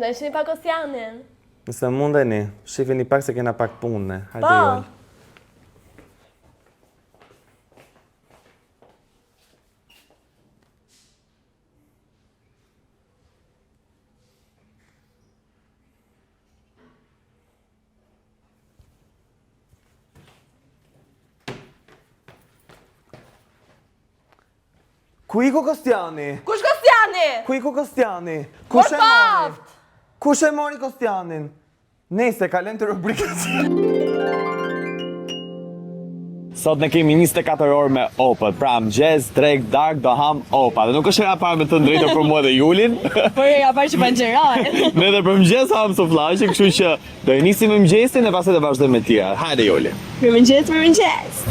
Në shini pak Ostianin. Nëse mundeni, shifini pak se kena pak punë. Hajde Po. Jol. Ku iku Kostiani? Kush Kostiani? Ku iku Kostiani? Kush e mori? Kush e mori Kostianin? Nese, kalem të rubrikës. Sot ne kemi 24 orë me opët, pra mëngjes, drek, dark, do ham opa. Dhe nuk është era parë me të drejtë për mua dhe Julin. Por ja parë që panxheroj. Ne edhe për mëngjes ham suflaqe, kështu që do e nisim me mëngjesin e pastaj do vazhdojmë me tjera. Hajde Joli. Mirëmëngjes.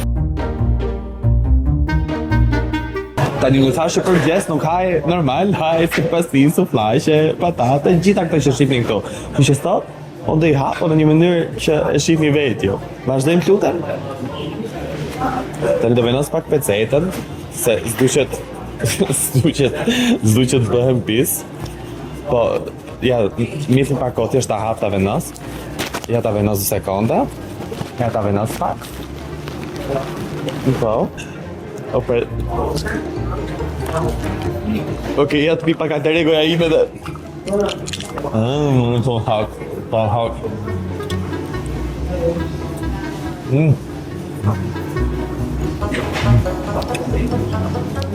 Tani nuk thashë për mëngjes, nuk haj normal, haj si pasti, suflaqe, patate, gjitha këto që shihni këtu. Kështu që sot, unë do i hap në një mënyrë që e shihni vetë ju. Vazhdojmë lutem. Tani do venos pak pecetën, se zduqet bëhem pis. Po, ja, mirë pak kohë thjesht ta hap ta venos. Ja ta venos një sekonda. Ja ta venos pak. Po. Okej, ja të pi pak ateregoja ime dhe... Më të hak.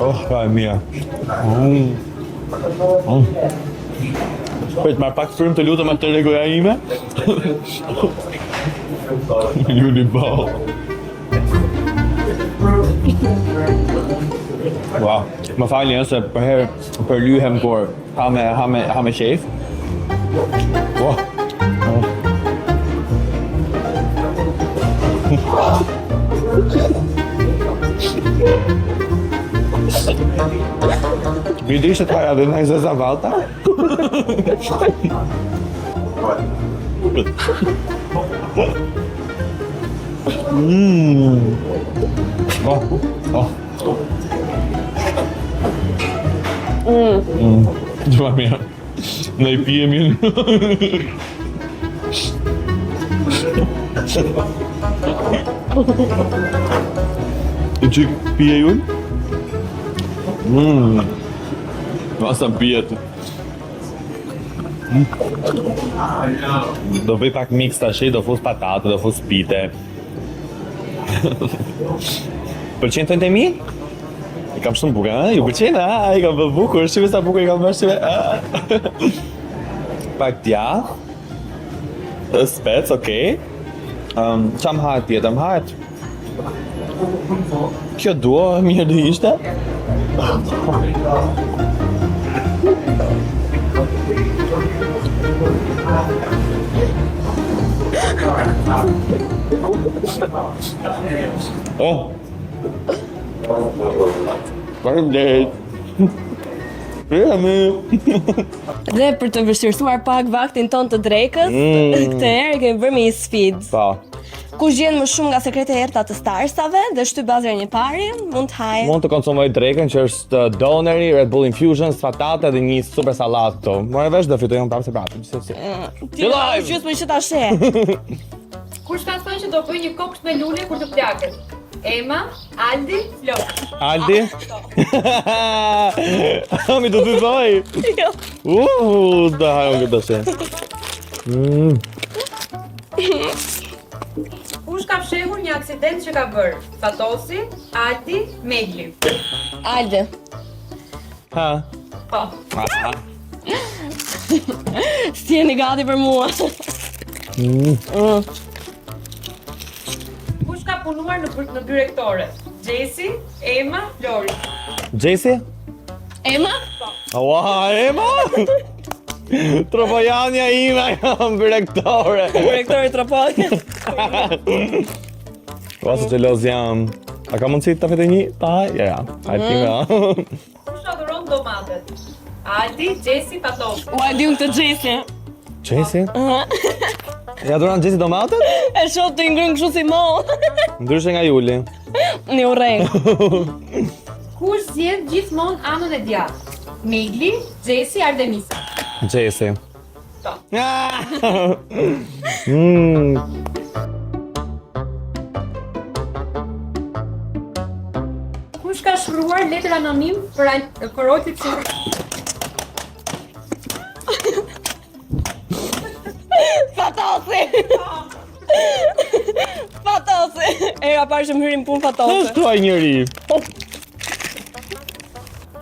Oh, ka e mia. Prit marr pak frymë të lutem ateregoja ime. Juli ball. Wow, më falni se për herë përlyhem por ha me shef. Wow. Mi dice të haja dhe në i zeza valta? Gjua mija, në i pije mirë. I qik pije jun? Masa pijet. Do bëj pak mix tash, do fus patate, do fus pite. Pëlqen të mi? I kam shumë bukur, ju pëlqen, i kam bërë bukur, shive sa bukur i kam bërë shive. Pak djath. Spec, okej. Qam hajt tjetër, më hajt. Kjo dua, mirë dhe ishte. Oh. Faleminderit. Dhe për të vështirësuar pak vaktin ton të drekës, këtë herë kemi bërë me një sfidë. Po. Kush gjen më shumë nga sekretet e errta të Starsave dhe shtyp bazën një pari, mund të hajë. Mund të konsumoj drekën që është doneri, Red Bull Infusion, patate dhe një super sallatë këtu. Morë vesh do fitojmë prapë se prapë. Ti gjysmë më që ta sheh. Kush ka thënë që do bëj një kokësht me lule kur të plaket? Emma, Aldi, Flor. Aldi? Mi do të thoj? Da hajmë këtë se. Kush ka fshehur një aksident që ka bërë? Fatosi, Aldi, Megli. Aldi. Ha? Po. Si jeni gati për mua? Kush ka punuar në byrektore? Gjesi, Emma, Lori. Gjesi? Emma? Ua, Emma? Tropojanja ime jam byrektore. Byrektori Tropojanja. Ose gjeloz jam. A ka mundësi të fete një? Ja. Hajtë nga. Kush adhuron domatet? Aldi, Gjesi, Fatosi. Ua, di unë këtë Gjesi. Gjesi? Ja duran Gjesi domatet? E shoh të ngrën kështu si mo. Ndryshe nga Juli. Një urreng. Kush zjedh gjithmonë anën e djathtë? Megli, Gjesi, Ardemisa. Gjesi. Kush ka shkruar letër anonim për Olti që... Fatosi! Fatosi! Era parë që më hyrim punë Fatosi. Shkruaj njëri.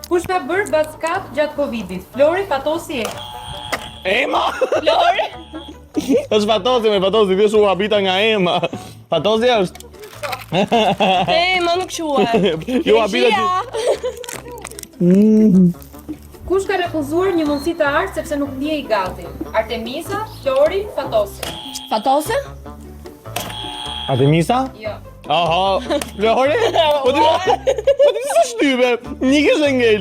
Kush ka bërë backup gjatë Covidit? Flori, Fatosi e? Ema! Flori? Është Fatosi, Fatosi, thjesht u habita nga Ema. Fatosi është. Ema nuk quhet. Ju habita ti. Kush ka refuzuar një mundësi të artë sepse nuk ndjej gati? Artemisa, Flori, Fatosi? Fatosi? Artemisa? Jo. Aha, Flori? Po ti së shtype, një kështë ngel.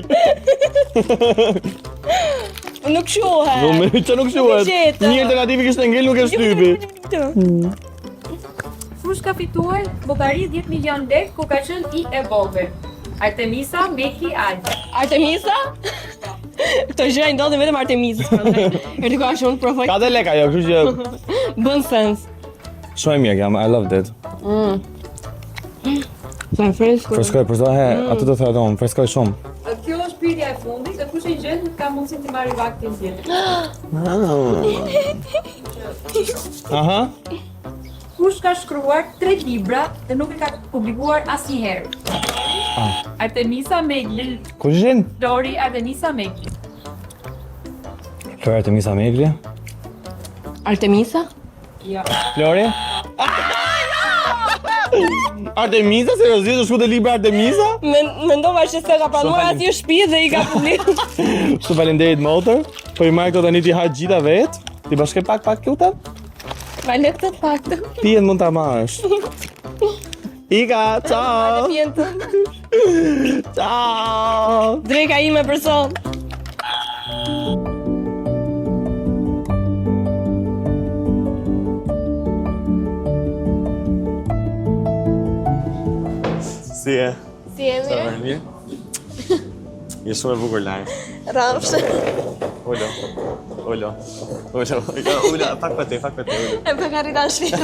Nuk quhet. Që nuk quhet, një alternativi kështë ngel nuk e shtypi. Kush ka fituar llogari 10 milion lek ku ka qenë i e vogël? Artemisa, Meki, Aldi. Artemisa? Këto gjëra i ndodhin vetëm Artemisës. Erdi ka shumë provoj. Ka dhe lek ajo, kështu që... Bën sens. Shumë e mirë jam, I loved it. Sa fresko. Freskoj, përsa he, atë të thë adonë, freskoj shumë. Kjo është pyetja e fundit, dhe kush e gjen ka mundësinë të marrë vaktin tjetër. Aha. Kush ka shkruar 3 libra dhe nuk e ka publikuar asnjëherë? Artemisa Megli, Kush ishin? Flori, Artemisa Megli. Flori Artemisa Megli. Artemisa? Jo. Flori? Artemisa, seriozisht, është shkute libra Artemisa? Mendova që se ka pranuar asnjë shtëpi dhe i ka publikuar. Shumë falenderit motor, po i marrë këto tani ti hajt gjitha vetë. Ti bashke pak lutem? Ma le këtë të faktë. Pijen mund ta marrësh. Ika, ciao! Pijen të. Ciao! Dreka ime për son. Si e? Si e mirë? Mirë? Je shumë e bukur live. Rafsh. Ullo. Pak për te, E pak arrita në shpirë.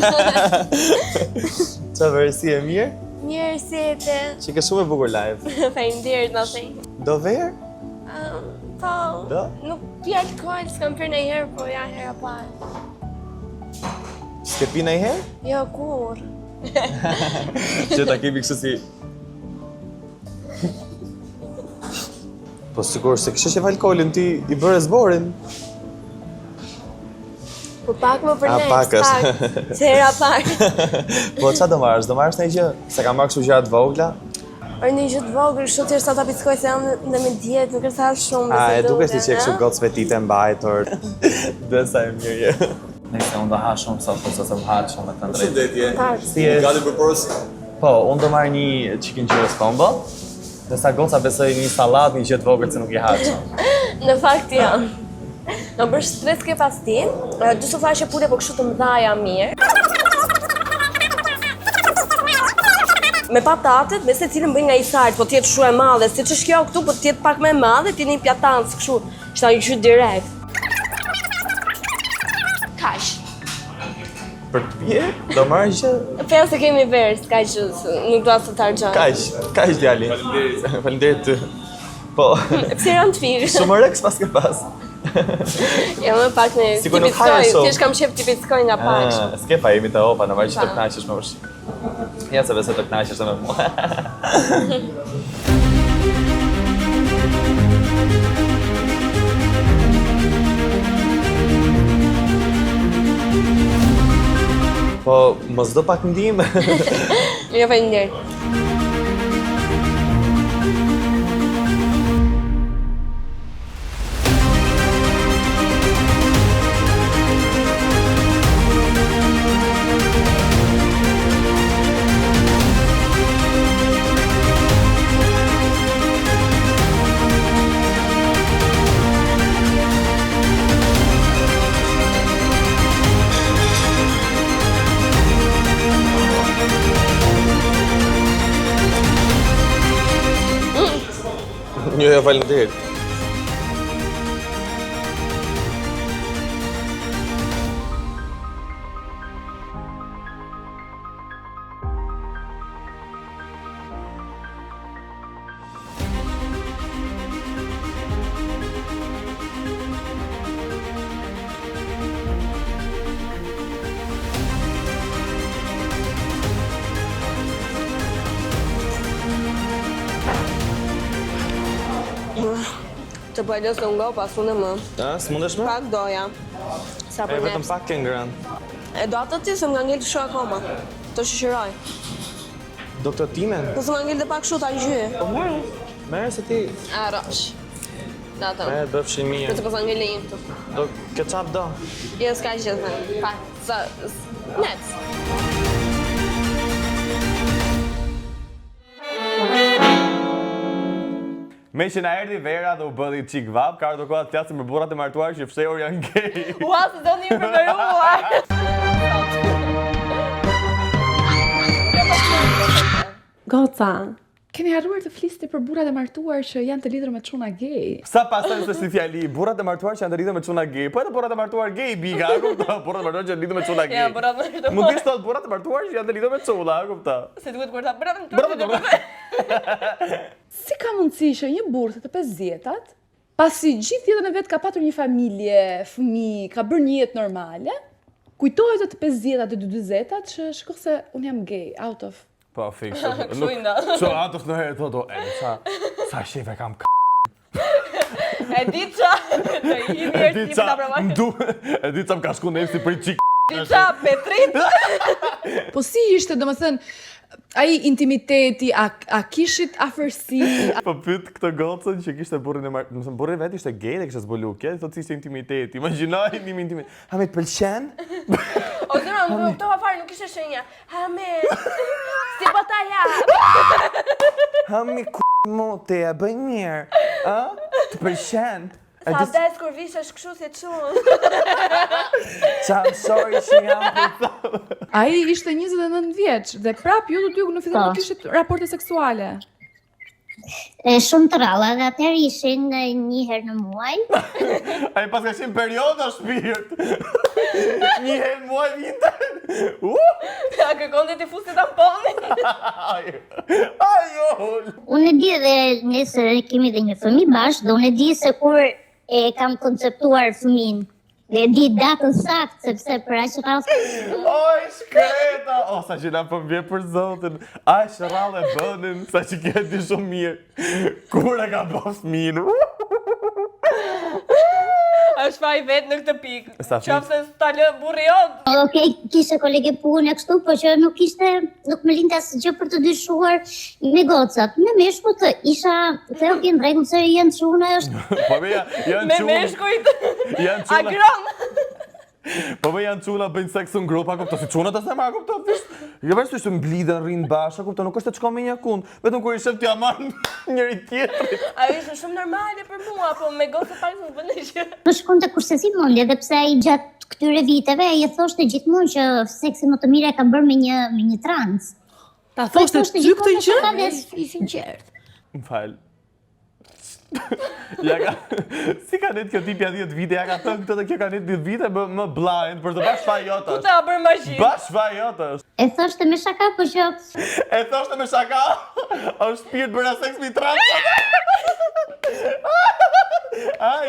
Qa vërë, si e mirë? Mirë si e te. Që ke shumë e bukur live. Faleminderit ma thej. Do verë? Po, Do? nuk pi alkohol, s'kam pirë ndonjëherë, po ja hera parë. S'ke pi ndonjëherë? Jo, kur? Që ta kemi kështu si... Po sigur se kështë që alkoholin ti i bërë zborin. Po pak më për A, next, pak është. Se hera parë. Po qa do marrësh? Do marrësh në gjë? Se ka marrë kështu gjëra të vogla? Një gjë të vogël, kështu thjesht ta pickoj se jam në me dietë, nuk është as shumë. A, e dukesh ti që e kështu gocë vetite mbajtur. Dhe sa e mirë je. Nëse unë do ha shumë sot, po sot më ha shumë me të drejtë. Shëndetje. Si je? Gati për porës? Po, unë do marrë një chicken gyros combo. Dhe sa goca besoj një salat, një gjë të vogël se nuk i ha shumë. Në fakt jam. Në bërë stres ke pas ti, dy sofashe pule po kështu të mdhaja mirë. Me patatet, me se cilën bëj nga i sajtë, po tjetë shumë e madhe, si që është kjo këtu, po tjetë pak me madhe, tjetë një pjatancë kështu, që ta një qytë direkt. Kash. Për të pje, do marrë gjë? Pena se kemi verë, s'ka që nuk do asë të targjon. Kaq djali. Faleminderit ty. Po, Pse janë të firë? shumë reks pas ke pas. Ja më pak në Sigur nuk haja tipickoj, shumë. thjesht kam qef tipickoj nga pak. S'ke pa jemi të opa, në marrë që të knaqesh më vërsh. Ja se besoj të knaqesh dhe me mua. Po, mos do pak ndihmë. Jo, faleminderit. Jo, faleminderit. Të bëjlës në ngo, pas unë më. S'mundesh më? Pak doja. Sa për Vetëm nefës. pak ke ngrënë. E do atë ti se më nga ngellë të shu akoma. Të shishiroj. Do këtë timen? Nëse më nga ngellë dhe pak shu ta gjyë. Po merë. Merë se ti. A, rosh. Da të. Merë, bëfshin mirë. Këtë pas nga ngellë imë të. Do ketchup do. Jo, s'ka që të thënë. Pak. Net. Me që na erdi vera dhe u bëdhi qik vap, ka ardhur koha të flasim për burrat e martuar që fshehur janë gay. Ua, se do një preferuar. Goca, keni harruar të flisni për burrat e martuar që janë të lidhur me çuna gay. Sa pastaj se si fjali, burrat e martuar që janë të lidhur me çuna gay, po edhe burrat e martuar gay biga, a kupto? Burrat e martuar që janë të lidhur me çuna gay. Ja, burrat e martuar. Mund të thotë burrat e martuar që janë të lidhur me çuna, a kupto? Se duhet kur ta bravo. Si ka mundësi që një burrë të 50-tat, pasi gjithë jetën e vet ka patur një familje, fëmijë, ka bërë një jetë normale, kujtohet të 50-tat e 40-tat që shko se unë jam gay, out of. Po, fix. Kështu i nda. So, ato në herë thotë, sa shefe kam E di qa, të i mirë si ta provoj. E di qa më ka shku në si për qik. Di qa, Petrit. Po si ishte, domethënë, ai intimiteti, a kishit afërsi? Po pyet këtë gocën që kishte burrin e marrë, më thënë burri vet ishte gay dhe kishte zbulukje, thotë si ishte intimiteti. Imagjinoj një intimet. Ha me të pëlqen? O zëra, më kuptova fare, nuk ishte shenja. Ha me, si po ta ja. Ha me mo te e bëj mirë. A? Të pëlqen? Sa des kur vishesh kështu si çun. Qa sorry që jam për Ai ishte 29 vjeç dhe prap ju të dy në fillim nuk kishit raporte seksuale. Shumë të ralla dhe atëherë ishin një herë në muaj. Ai pas ka qenë perioda shpirt. Një herë në muaj vinte. Ja kërkonte ti fusti tamponin. Ajo. Unë e di dhe nëse kemi dhe një fëmijë bashkë, dhe unë e di se kur e kam konceptuar fëmin. Dhe e di datën saktë, sepse për aq rrallë. Oj, shkreta! O, sa që na përmbje për zotin. Aq rrallë e bënin, sa që ke di shumë mirë. Kur e ka bërë fëmin? Është faj vetë në këtë pikë. Sa fik? Qofse s'ta lë burri jot. Okej, kishe kolege punë e kështu, po që nuk më linte asgjë për të dyshuar me gocat. Me meshkut isha, the ok, në rregull se janë çuna është. Po me janë Me çuna. meshkujt. Janë çuna. Agron. Po me janë çuna bëjnë seks në grup, a kupto si çunat as ma kupto thjesht. Jo vetëm të mblidhen rrin bashkë, a kupto, nuk është të shkon me një kund, vetëm kur i shef t'ia marr njëri tjetrit. Ajo ishte shumë normale për mua, po me gocë pak s'u bën gjë. Më shkonte kurse si mundi, edhe pse ai gjatë këtyre viteve ai e thoshte gjithmonë që seksi më të mirë e ka bërë me një trans. Ta thoshte ty këtë gjë? I sinqert. M'fal. Ja ka, si ka net kjo tipja 10 vite, ja ka thënë këtë dhe kjo ka net 10 vite më blind, për të bash fa jota Ku është. ta bër magji? Bash fa jota është. E thoshte me shaka, po që E thoshte me shaka, është shpirt bëra seks mi trans.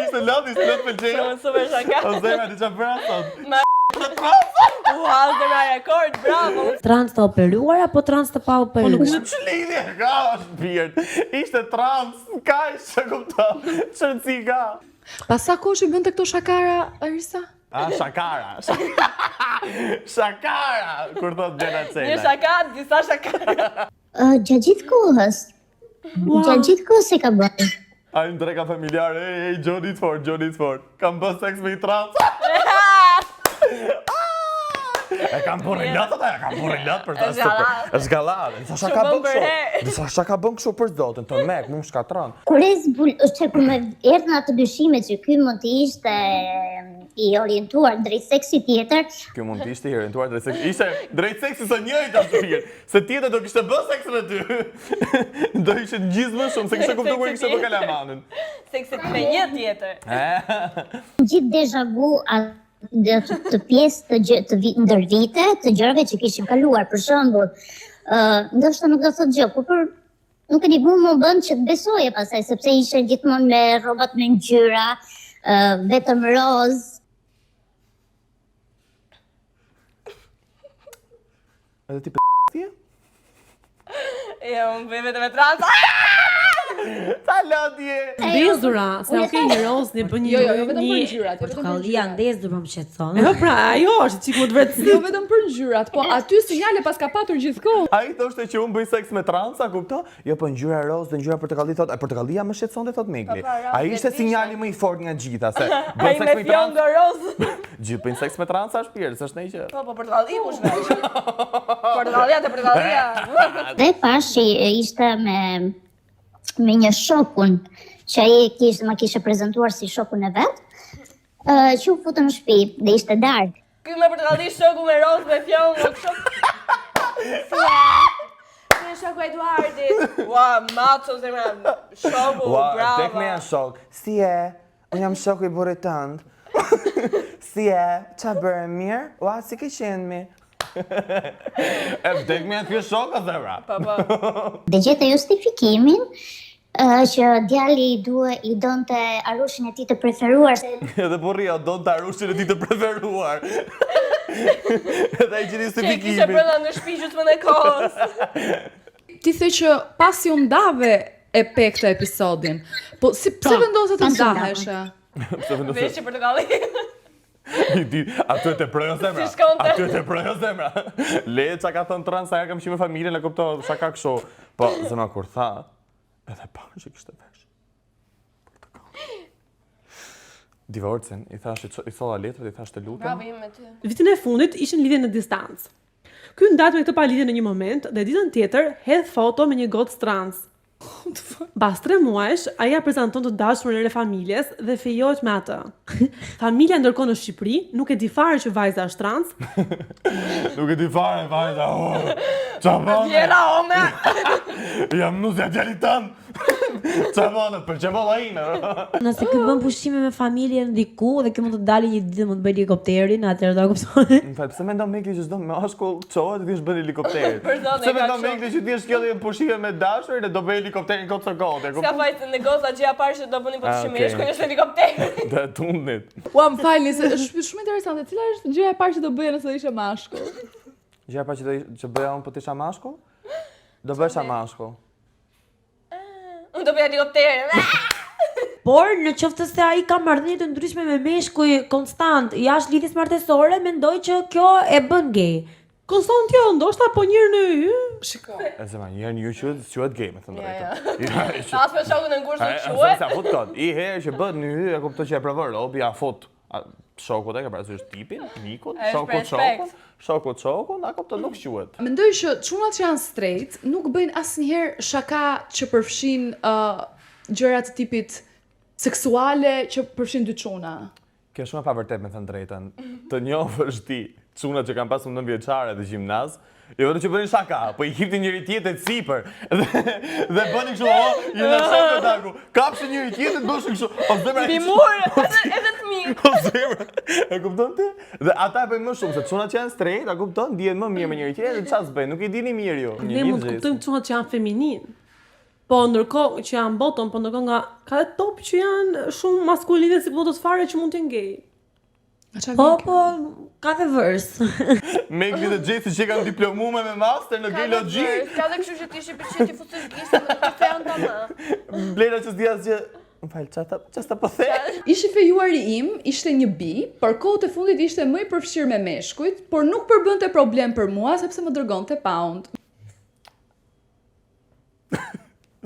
Ishte lot pëlqeja. Shumë super shaka. O zemra, di qa bëra sot? Ua, dhe me rekord, bravo. Trans të operuar apo trans të pa operuar? Që lidhje ka shpirt? Ishte trans, ka ishte kupto, qërëci ka. Pas sa kohë që bënte këto shakara, Arisa? Shakara. Shakara, kur thot Gjena Cela. Një shaka, disa shaka. gjatë gjithë kohës. Gjatë gjithë kohës e ka bërë. A në dreka familjare, ej, Johnny Ford. Kam bës seks me i trans. E kam bërë lot ata, e kam bërë lot për ta stopë. Është gallar. Disa shaka bën kështu për zotin, të mek, nuk shkatron. Kur është kur me erdhën ato dyshimet që ky mund të ishte i orientuar drejt seksit tjetër, Kjo mund të ishte i orientuar drejt seksit. Ishte drejt seksit së njëjtë as shpirt. Se tjetër do kishte bën seksin e ty. Do ishte ngjizë më shumë se kishte kuptuar kur kishte bën kalamanin. Sekset me një tjetër. gjithë deja vu të pjesë ndër vite të gjërave që kishim kaluar, për shembull, ndoshta nuk do thotë gjë, por nuk e di, më bën që të besoje pastaj, sepse ishe gjithmonë me rrobat me ngjyra, vetëm roz. Edhe ti p***tje? Jo, unë bëj vetëm me trans. Sa lodje. Ndezura, se ok një rozë një bën një. Jo, vetëm për ngjyrat, jo vetëm për Portokallia ngjyrat. ndezur më shqetëson. Jo pra, ajo është çik më të vërtetë. Jo vetëm për ngjyrat, po aty sinjale pas ka patur gjithkohë. Ai thoshte që unë bëj seks me transa, kupto? Jo, po ngjyra rozë, ngjyra portokalli thotë, portokallia më shqetësonte thotë Megli. Ai ishte sinjali më i fortë nga gjitha se bën seks me transa. Gjithë bëjnë seks me transa është pirë, s'është ndonjë gjë. Po portokalli kush vesh. Portokallia. Dhe pash që ishte me një shokun që ai ma kishte prezantuar si shokun e vet. Që u futën në shtëpi dhe ishte darkë. Ky me portokalli shoku me rozë me fjollë, kështu. Ky shoku Eduardit. Ua, macho zemra. Shoku, bravo. Tek me janë shok. Si e? Unë jam shoku i burrit tënd. Si e? Qa bërë mirë? Ua, si ke qenë mi? E vdek me janë kjo shok, o zemra? Dhe gjete justifikimin që djali i donte arushin e tij të preferuar. Edhe burria do të arushin e ti të preferuar. Edhe ai gjeni Kishe justifikimin. brenda në shtëpi gjysmën e kohës. Ti the që pasi u ndave e pe këtë episodin. Po si pse vendose të pasi u ndaheshe? Pse vendosë? Vesh portokalli. Aty e të prejo zemra. Si shkonte? Aty e të prejo zemra. Le qa ka thënë trans, sa ja kam qime familjen, e kupto, sa ka kësho. Po, zemra kur tha, edhe pa që kishte vesh. Divorcin, i thash, i thola letrat, i thash të lutem. Bravo jam me ty. Vitin e fundit ishin lidhje në distancë. Ky ndat me këtë palidhje në një moment dhe ditën tjetër hedh foto me një gocë trans. Pas 3 muajsh, aja prezanton të dashurën e familjes dhe fejohet me atë. Familja ndërkohë në Shqipëri nuk e di fare që vajza është trans. Nuk e di fare, vajza, qa bëne? Vjera ome. Jam nusja djali tanë. Qa bëne, për që bëlla ime. Nëse ky bën pushime me familjen diku dhe kjo mund të dalë një ditë mund të bëj helikopterin, atëherë do kuptoni. Më fal, pse mendon Megli që çdo mashkull çohet dhe ti bën helikopterin? Për zonë, Pse e ka mendon shumë. Megli që ti është kjo pushime me dashurin dhe do bëj helikopterin kot së kote? Ska fajtë në goza gjëja parë që do bëni po të Ah, shimi, okay. shkojnë në helikopter. Dhe tundnit. Ua, më falni, se është shumë interesante. Cila është gjëja e parë që do bëje nëse ishe mashkull? Gjëja pa që bëja unë po t'isha mashkull? Do bëhesha mashkull. Unë do bëj helikopterin. Por në qoftë se ai ka marrëdhënie të ndryshme me meshkuj konstant jashtë lidhjes martesore, mendoj që kjo e bën gay. Konstant jo, ndoshta po njërë në hy. E se ma, njerë një quhet gay, me thëmë drejtë. As me shokun e ngurës nuk Sa quhet. fut kod. I herë që bëhet në hy, e kuptoj që e provër robi, ja fut shokut e ka parasysh tipin, mikun, shokut, a kuptoj nuk quhet. Mendoj që çunat që janë straight nuk bëjnë asnjëherë shaka që përfshin gjëra të tipit seksuale që përfshin dy çuna. Kjo shumë e pavërtet me thënë drejtën. Të njohësh ti çunat që kanë pasur 9 vjeçare dhe gjimnaz, jo vetëm që bënin shaka, po i hipnin njëri tjetrit sipër. Dhe bënin kështu, ju na shokë daku. Kapshin njëri tjetrin, bëshin kështu. O zemra. Bimur, edhe të mirë. O zemra. E kupton ti? Dhe ata e bëjnë më shumë se çunat që janë straight, a kupton? Ndihen më mirë me njëri tjetrin, çfarë s'bëjnë? Nuk i dini mirë ju. Ne mund të kuptojmë çunat që janë feminin. Po ndërkohë që janë bottom, po ndërkohë nga ka dhe top që janë shumë maskuline si botës fare që mund të jenë gay. Po, ka dhe vërs. Megli dhe Gjesi që kanë diplomume me master në gay logjik. Ka dhe kështu që ti ishi përqit i futës gjisë në kafe janë të më. Blera që s'di asgjë. Më falë, ç'asta po the? Ishi fejuari im ishte një bi, por kohët e fundit ishte më i përfshirë me meshkujt, por nuk përbënte problem për mua sepse më dërgonte pound.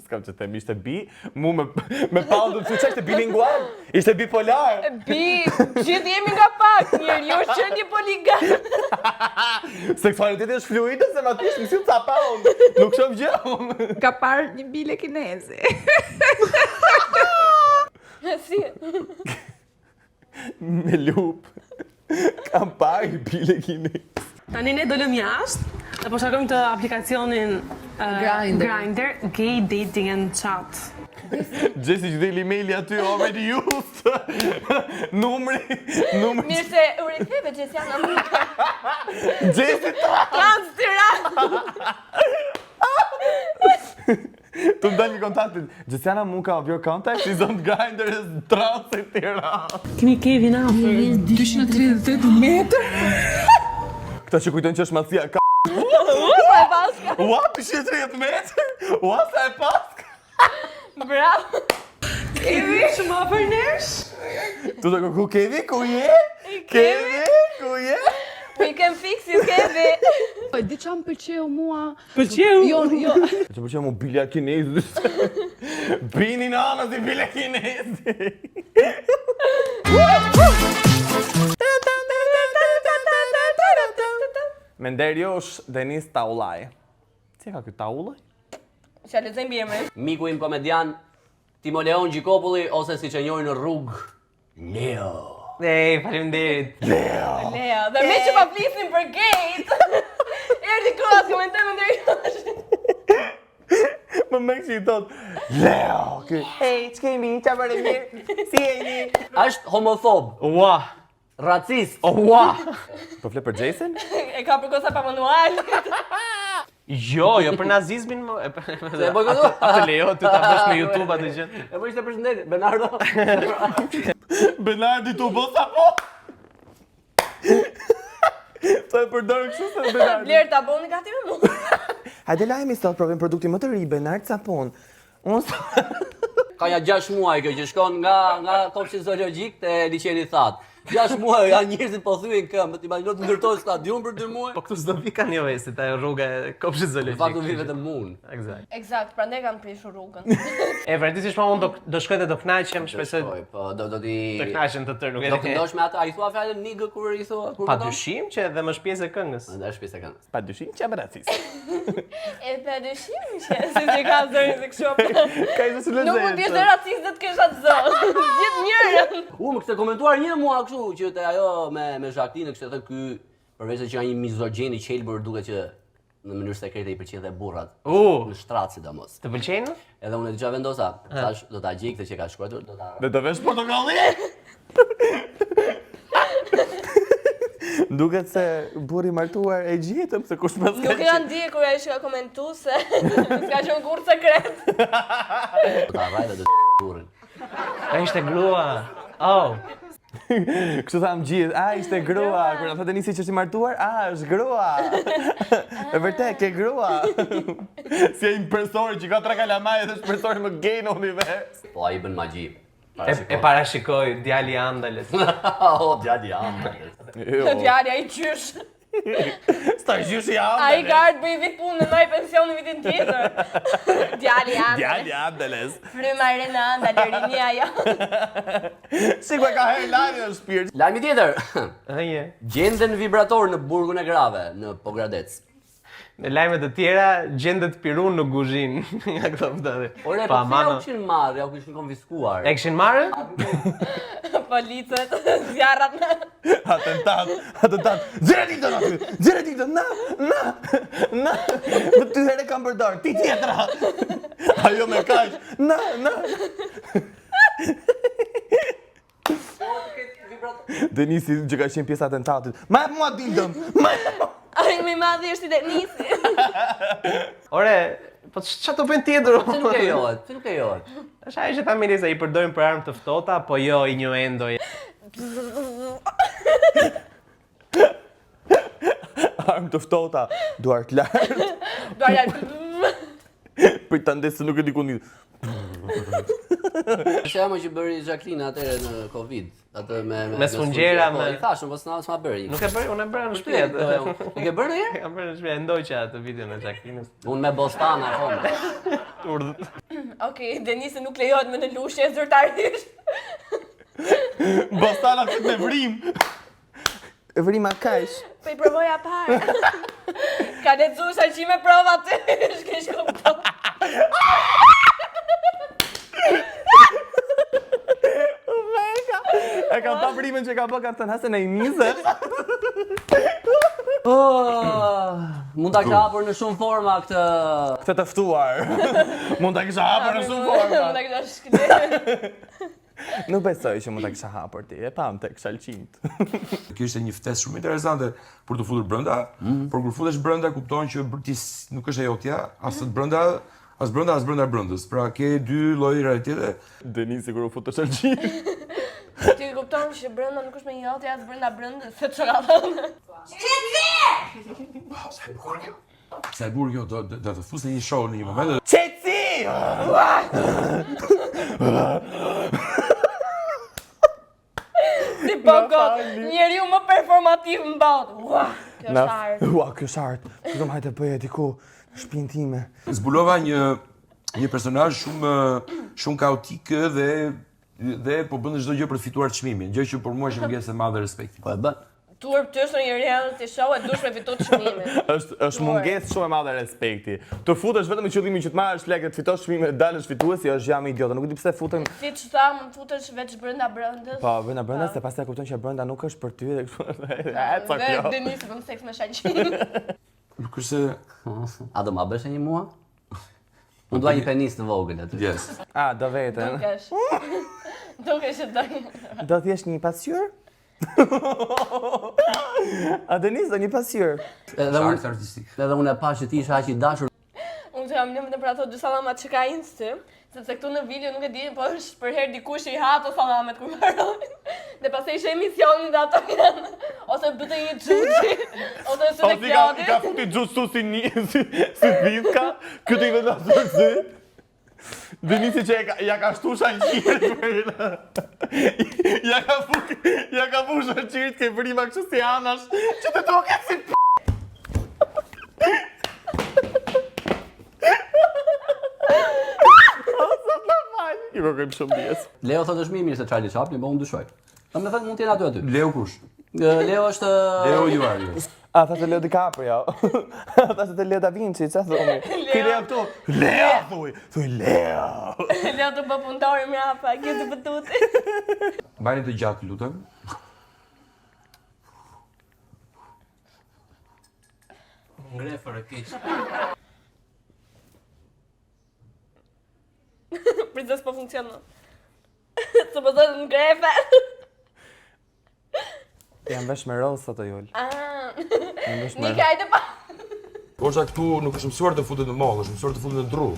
S'kam që them, ishte bi, mu me poundën që ishte bilingual, ishte bipolar. Gjithë jemi nga pak, njërë, jo është qëndje poligar. Seksualiteti është fluide, se ma tish mësim ca pound, nuk shumë gjë. Ka parë një bile kineze. Si? Me lup, kam parë bile kinez. Tani ne dolëm jashtë, dhe po shkarkojmë të aplikacionin Grindr, Gay Dating and Chat. Gjesi që dhe emaili aty, already used. Numri. Mirë se u riktheve Gjesiana Muka. Gjesi Trans Tiranë. të më dalë një kontaktit. Gjesiana Muka of your contact, she's on Grindr is trans e Tiranë. Kemi Kevin afër. 238 metër. Këta që kujtojnë që është macia ka... Sa e paska. What? 230 metër? What? Sa e paska? Bravo. Kevi, shumë afër nesh? Tu të ku Kevi, ku je? Kevi, ku je? We can fix you, Kevi. Po, di qa më pëlqeu mua... Pëlqeu? Jo. Që përqe mu bilja kinezi. Bini në anës i bilja kinezi. Menderjosh Denis Taulaj. Si ka ky Taulaj? Qa lexojmë emrin. Miku im komedian Timoleon Gjikopulli ose si që njohin në rrugë Leo. Ej, faleminderit. Lea, dhe me që pa flisnim për gate. Erdi Kroas, komentojmë ndërjosh. Më me që i thot Leo, hej, që kemi, qa bërë mirë, si e një? Është homofob, Ua. racist. Ua. Po fle për Jason? E ka përkosa pa manual. Jo, për nazizmin më. Se po këtu? Atë lejo ty ta bësh në YouTube atë gjë. E po ishte përshëndetje, Bernardo. Benardi tu bësa po? Sa e përdojnë kështu se Benardi. Bler ta bëni gati me mua. Hajde lajmi sot provim produkti më të ri, Benard Sapun. Ka ja 6 muaj kjo që shkon nga kopshti zoologjik te liçeni That. 6 muaj janë njerëzit po thyen këmbë, imagjino të ndërtojë stadium për 2 muaj. Po këtu s'do vi kanë jo si ta rruga e kopshtit Në zoologjik. fakt u vi vetëm unë. Eksakt. Eksakt, prandaj kam prishur rrugën. E vërtetisht po unë do shkoj dhe do kënaqem, shpresoj Po do ti të kënaqen të tërë, nuk e do të di. ndosh me atë, ai thua fjalën nigë kur i thua kur Pa dyshim që edhe më shpjes e këngës. Ndaj shpesa kanë. Pa dyshim që jam racist. E pa dyshim që si ka zërin se kështu. Ka i zë si Nuk mund të jesh racist dhe të kesh atë zë. Gjithë njërën. Më kështë komentuar një mua kështu që te ajo me Jacqueline kështë thënë ky përveç se që ai një mizogjeni i qelbër duket që në mënyrë sekrete i pëlqen dhe burrat. Në shtrat sidomos. Të pëlqejnë? Edhe unë dëgja vendosa, thash do ta gjej këtë që ka shkruar, do ta Dhe të vesh portokalli? Duket se burri martuar e gjetëm se kush më Nuk e kanë di kur ai ka komentu se s'ka qenë kur sekret. do ta rraj dhe do të burrin. Ai ishte grua. Oh. Kështu tham gjithë, ishte grua, kur na thotë Denisi që është i martuar, është grua. E vërtet, ke grua. Si e impresori që ka 3 kalamaje dhe është impresori më gay në univers. Po ai bën magji. E parashikoj djali i Andales. O, djali jam. Djali ai qysh. Sta gjyshi Ai ka ardhur bëj vit punë, ndaj pension në vitin tjetër. Djali janë. Djali Andeles. Fryma Renanda, Lerinia jo. Sigur ka herë lajmi në shpirt. Lajmi tjetër. Aje. Gjenden vibrator në burgun e Grave, në Pogradec. Në lajmet të tjera gjendet pirun në kuzhinë nga këto vdëve. Ore, po pse u kishin marrë, ja u kishin konfiskuar. E kishin marrë? Policët, zjarrat. Atentat. Zere ditën, na. Më 2 herë kam përdor, ti tjetra. Ajo me kaq, na. Denisi që ka qenë pjesë atentatit. Ma e mua ditën, Ai më madhi është i Denisi. Ore, po ç'a të bën tjetër? Pse nuk e johet? Pse nuk e johet? Është ajo që ta mirë se i përdorin për armë të ftohta, po jo innuendo. armë të ftohta, duart lart. Për ta ndesë nuk e di ku ni. Është ajo që bëri Jacqueline atëherë në Covid, atë me sfungjera po, me. I thashëm, po s'ma bëri. Nuk e bëri, unë e bëra në shtëpi. E ke bërë ndonjëherë? Kam bërë në shtëpi, e ndoqa atë videon e Jacqueline-s. Unë me bostana akoma. Urdhët. Okej, Denisi nuk lejohet me në lushje zyrtarisht. Bostana këtë me vrim. Vrima kaq. Po i provoja parë. Ka lexuar sa qime prova aty, s'kesh kuptuar. E kam pa vrimin që ka bë ka thënë hase në imizë. Mund ta kisha hapur në shumë forma këtë. Këtë të ftuar. Mund ta kisha hapur në shumë forma. Mund ta kisha shkëlqyer. Nuk besoj që mund ta kisha hapur ti, e pam tek shalqint. Kjo ishte një ftesë shumë interesante për të futur brenda, por kur futesh brenda kupton që ti nuk është ajo tja, as brenda, as brenda brendës. Pra ke 2 lloje realitete. Denisi kur u fut të shalqint. Ti kupton që brenda nuk është me një altë as brenda brendës, se çka ka thënë. Sa e burr kjo, do të fusë në një show në një moment. Qetësi! Si Boko, njeriu më performativ në botë. Ua, kjo është art. Ua, kjo është art. Këtëm hajtë bëje diku në shtëpinë time. Zbulova një personazh shumë kaotik dhe po bën çdo gjë për të fituar çmimin, gjë që për mua është mungesë e madhe respekti. Po e bën. Turp ty është një reality show e dush me fitu çmimin. Është mungesë shumë e madhe respekti. Të futesh vetëm me qëllimin që të marrësh lekë, të fitosh çmimin, dalësh fituesi, është jam idiot. Nuk e di pse futen. Si që tha, mund futesh veç brendës. Po, brenda se pastaj kupton që brenda nuk është për ty dhe kështu. Dhe Denis bën seks me shaqin. Nuk është se A do ma bësh një mua? Unë dua një penis të vogël aty. yes. Do vetën. Dukesh që do. Do t'jesh një pasqyrë? A Denis do një pasqyrë? Art artistik. Edhe unë e pa që ti isha aq i dashur. Unë të jam lëmë për ato 2 sallamat që ka Insta, sepse këtu në video nuk e di, po është për herë dikush i ha ato sallamet kur mbaron. Dhe pastaj ishte emisionin dhe ato janë ose bëte një xhuxhi, ose se I ka futi xhuxhu si viska, këtë i vetë atë sy. Denisi që ja ka shtu shanqirit për ja ka fu shanqirit ke vrima kështu si anash, që të duke si p***. I kërkojmë shumë bjes. Leo thotë është mirë se Charlie Chaplin, po unë dyshoj. Do me thënë mund të jenë aty. Leo kush? Leo është Leo Juari. A, thashtë Leo DiCaprio. Thashtë Leo Da Vinci, që thumi? Ki Leo këtu? Leo, thuj Leo. Leo të bë punëtori mrapa, kjo të pëtuti. Bajni të gjatë, lutem. Ngrefer e keq. Prizes po funksionon. Se po thotë në grefe. Jam vesh me Rose, thotë Jol. Nika, hajde pa. Osha këtu nuk është mësuar të futet në mollë, është mësuar të futet në dru.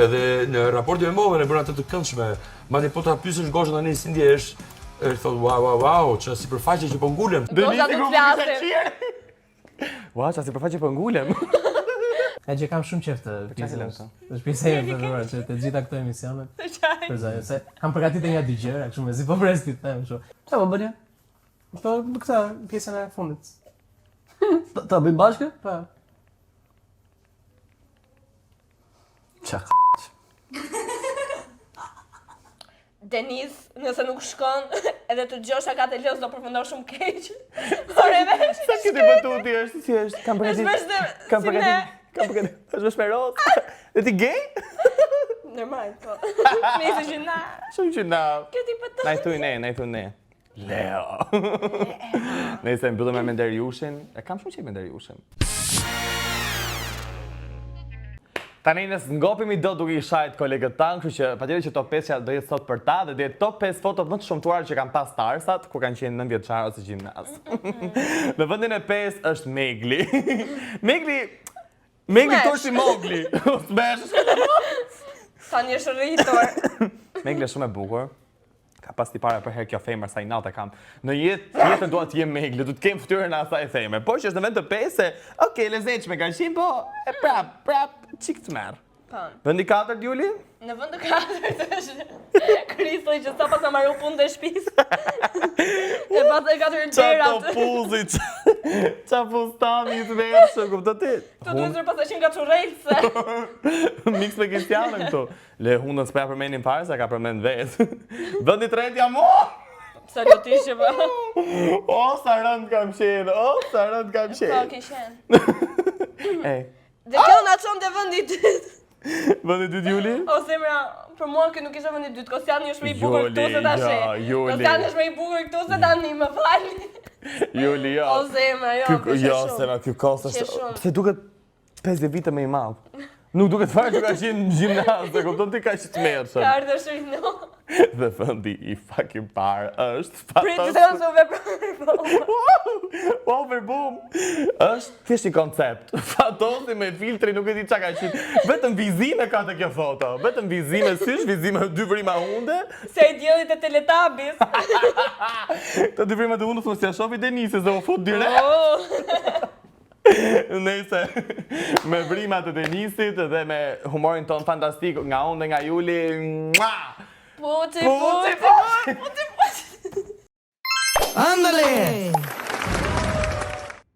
Edhe në raportin me mollën e bën atë të këndshme. Madje po ta pyesësh Goshën tani si ndjehesh, thotë wow, çfarë sipërfaqe që po ngulem. Gosha nuk flasin. Ua, çfarë sipërfaqe po ngulem. E që kam shumë qef të pjesën. Është pjesa e preferuar që të gjitha këto emisionet. Për zonë, se kam përgatitur nga 2 gjëra, kështu me si po presti të them kështu. Çfarë po bëni? Po këtë pjesën e fundit. Ta bëjmë bashkë? Po. Çak. Denis, nëse nuk shkon, edhe të gjosha ka të lëz do përfundon shumë keq. Ore vesh. Sa këtë bëtuti është, si është, kam përgatit, është vesh me Rose. Dhe ti gay? Normal, po. Nëse gjina. Shumë gjina. Këti pëtë. Na i thuj ne. Leo. Nëse mbyllim me Deriushin, e kam shumë qejf me Deriushin. Tani nësë ngopimi do duke i shajt kolegët tanë, kështu që patjetër që top 5 që do jetë sot për ta dhe do jetë top 5 foto më të shumtuara që kanë pas starsat, kur kanë qenë 9 vjeçar ose gjimnaz. Në vendin e 5 është Megli. Megli to si Mogli. Smesh. Tani është rritur. Megli është shumë e bukur. Ka pas tipare për herë kjo femër sa i natë e kam. Në jetën dua të jem Megli, du të kem fytyrën e asaj femër. Por që është në vend të 5 se, okej, lezetshme ka qenë, po e prap, çik të merr. Vendi 4 Juli? Në vend të 4 është Kristoj që sa pas na marrë punë të shtëpisë. E pas e 4 Qa derat. të puzit, qa fustami të mërshëm, kupto ti? Të duhet pas e qenë ka çurrejtse. Mix me Kristianën këtu. Le hundën s'pja përmenin parë, se ka përmen vetë. Vendi 3 jam o! Absolutisht që po. O, sa rënd kam qenë, Po, ke qenë. Ej, Dhe kjo na çon te vendi i dytë. vendi 2 Juli? O zemra, për mua kjo nuk ishte vendi i dytë. Kosiani është më i bukur këtu se tash. Juli. Kosiani është më i bukur këtu se tani, më falni. Juli, jo. O zemra, jo, kjo Jo, shumë. se na kjo kostë Që shumë. është... Pse duket 50 vite më i madh. Nuk duket fare që ka qenë në gjimnaz, e kupton ti ka që të mërshëm. Ka ardhur shërino. Dhe vendi i fucking parë është Pritë se unë se u veproj. Wow, verbum! Është thjesht një koncept. Fatosi me filtri nuk e di çka ka qenë. Vetëm vizime ka te kjo foto. Vetëm vizime sysh, vizime 2 vrima hunde. Se i djellit e Teletubbies. Të 2 vrima të hundës mos ja shofi Denisi, se u fut direkt. Nëse me vrimat të Denisit dhe me humorin ton fantastik nga unë dhe nga Juli. Puti. Ándale!